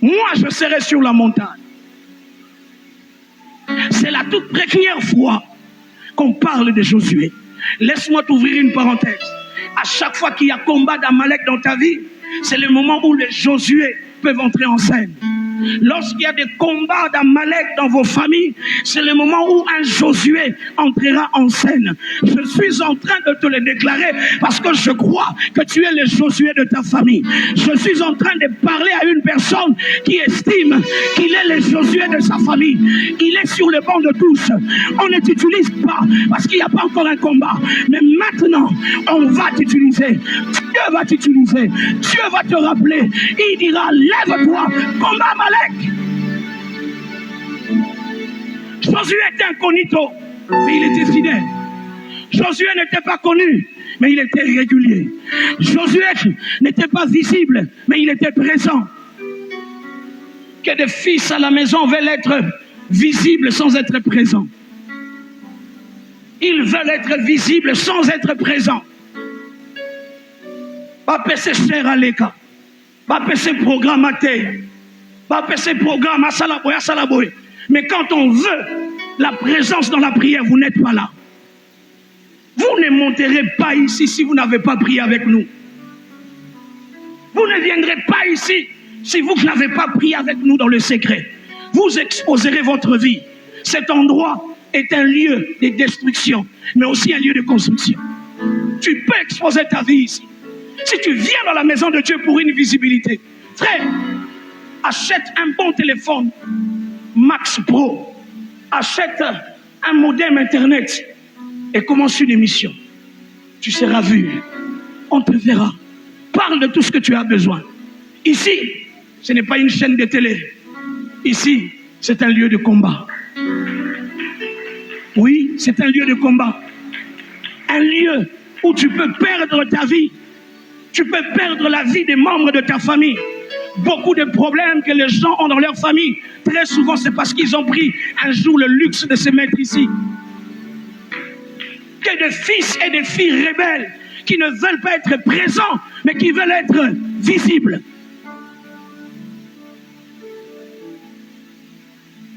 Moi, je serai sur la montagne. C'est la toute première fois qu'on parle de Josué. Laisse-moi t'ouvrir une parenthèse. À chaque fois qu'il y a combat d'Amalek dans ta vie, c'est le moment où les Josué peuvent entrer en scène. Lorsqu'il y a des combats d'Amalek dans vos familles, c'est le moment où un Josué entrera en scène. Je suis en train de te le déclarer parce que je crois que tu es le Josué de ta famille. Je suis en train de parler à une personne qui estime qu'il est le Josué de sa famille. Il est sur le banc de tous. On ne t'utilise pas parce qu'il n'y a pas encore un combat. Mais maintenant, on va t'utiliser. Dieu va t'utiliser. Dieu va te rappeler. Il dira, lève-toi, combat Amalek. Josué était incognito, mais il était fidèle. Josué n'était pas connu, mais il était régulier. Josué n'était pas visible, mais il était présent. Que des fils à la maison veulent être visibles sans être présents. Ils veulent être visibles sans être présents. Pas passer cher à l'écart. Pas passer programme à terre. Pas passer programme à Salaboy. Mais quand on veut la présence dans la prière, vous n'êtes pas là. Vous ne monterez pas ici si vous n'avez pas prié avec nous. Vous ne viendrez pas ici si vous n'avez pas prié avec nous dans le secret. Vous exposerez votre vie. Cet endroit est un lieu de destruction, mais aussi un lieu de construction. Tu peux exposer ta vie ici. Si tu viens dans la maison de Dieu pour une visibilité, frère, achète un bon téléphone Max Pro, achète un modem internet et commence une émission. Tu seras vu, on te verra. Parle de tout ce que tu as besoin. Ici, ce n'est pas une chaîne de télé. Ici, c'est un lieu de combat. Oui, c'est un lieu de combat. Un lieu où tu peux perdre ta vie. Tu peux perdre la vie des membres de ta famille. Beaucoup de problèmes que les gens ont dans leur famille, très souvent c'est parce qu'ils ont pris un jour le luxe de se mettre ici. Que des fils et des filles rebelles qui ne veulent pas être présents, mais qui veulent être visibles.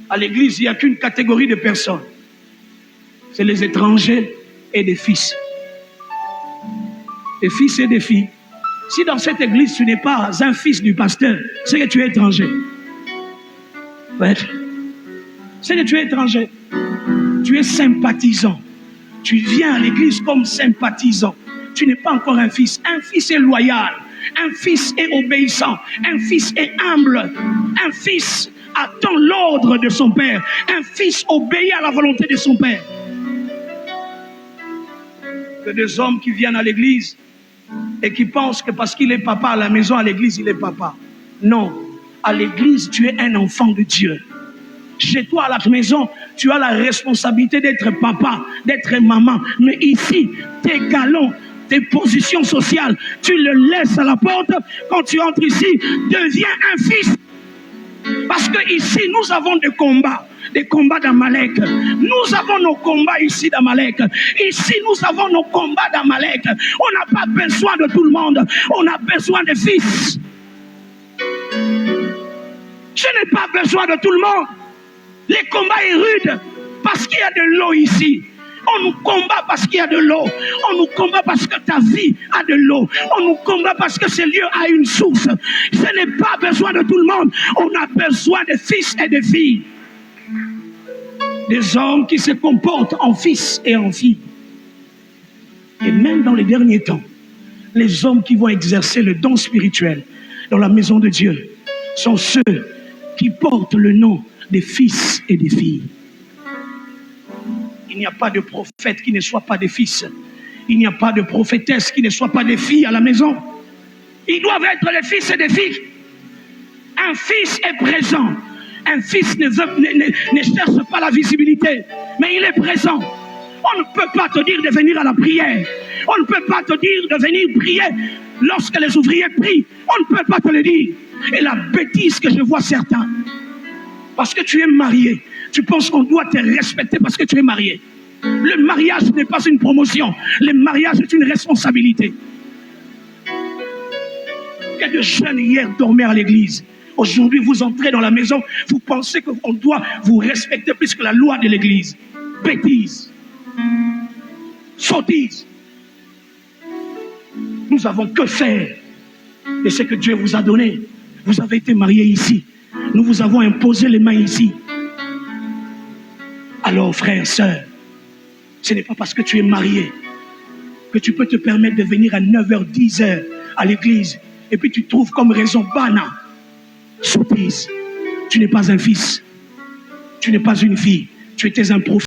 À l'église, il n'y a qu'une catégorie de personnes. C'est les étrangers et des fils. Des fils et des filles. Si dans cette église, tu n'es pas un fils du pasteur, c'est que tu es étranger. Ouais. C'est que tu es étranger. Tu es sympathisant. Tu viens à l'église comme sympathisant. Tu n'es pas encore un fils. Un fils est loyal. Un fils est obéissant. Un fils est humble. Un fils attend l'ordre de son père. Un fils obéit à la volonté de son père. Que des hommes qui viennent à l'église et qui pensent que parce qu'il est papa à la maison, à l'église, il est papa. Non. À l'église, tu es un enfant de Dieu. Chez toi, à la maison, tu as la responsabilité d'être papa, d'être maman. Mais ici, tes galons, tes positions sociales, tu le laisses à la porte. Quand tu entres ici, deviens un fils. Parce que ici, nous avons des combats d'Amalek. Nous avons nos combats ici d'Amalek. Ici, nous avons nos combats d'Amalek. On n'a pas besoin de tout le monde. On a besoin de fils. Je n'ai pas besoin de tout le monde. Les combats est rude parce qu'il y a de l'eau ici. On nous combat parce qu'il y a de l'eau. On nous combat parce que ta vie a de l'eau. On nous combat parce que ce lieu a une source. Je n'ai pas besoin de tout le monde. On a besoin de fils et de filles. Des hommes qui se comportent en fils et en filles. Et même dans les derniers temps, les hommes qui vont exercer le don spirituel dans la maison de Dieu sont ceux qui portent le nom des fils et des filles. Il n'y a pas de prophète qui ne soit pas des fils. Il n'y a pas de prophétesse qui ne soit pas des filles à la maison. Ils doivent être les fils et des filles. Un fils est présent. Un fils ne cherche pas la visibilité, mais il est présent. On ne peut pas te dire de venir à la prière. On ne peut pas te dire de venir prier lorsque les ouvriers prient. On ne peut pas te le dire. Et la bêtise que je vois certains, parce que tu es marié, tu penses qu'on doit te respecter parce que tu es marié. Le mariage n'est pas une promotion. Le mariage est une responsabilité. Il y a de jeunes hier dormaient à l'église. Aujourd'hui, vous entrez dans la maison, vous pensez qu'on doit vous respecter plus que la loi de l'Église. Bêtise. Sottise. Nous avons que faire de ce que Dieu vous a donné. Vous avez été mariés ici. Nous vous avons imposé les mains ici. Alors, frères, sœurs, ce n'est pas parce que tu es marié que tu peux te permettre de venir à 9h, 10h à l'église et puis tu trouves comme raison banale. Sottise. Tu n'es pas un fils. Tu n'es pas une fille. Tu étais un prophète.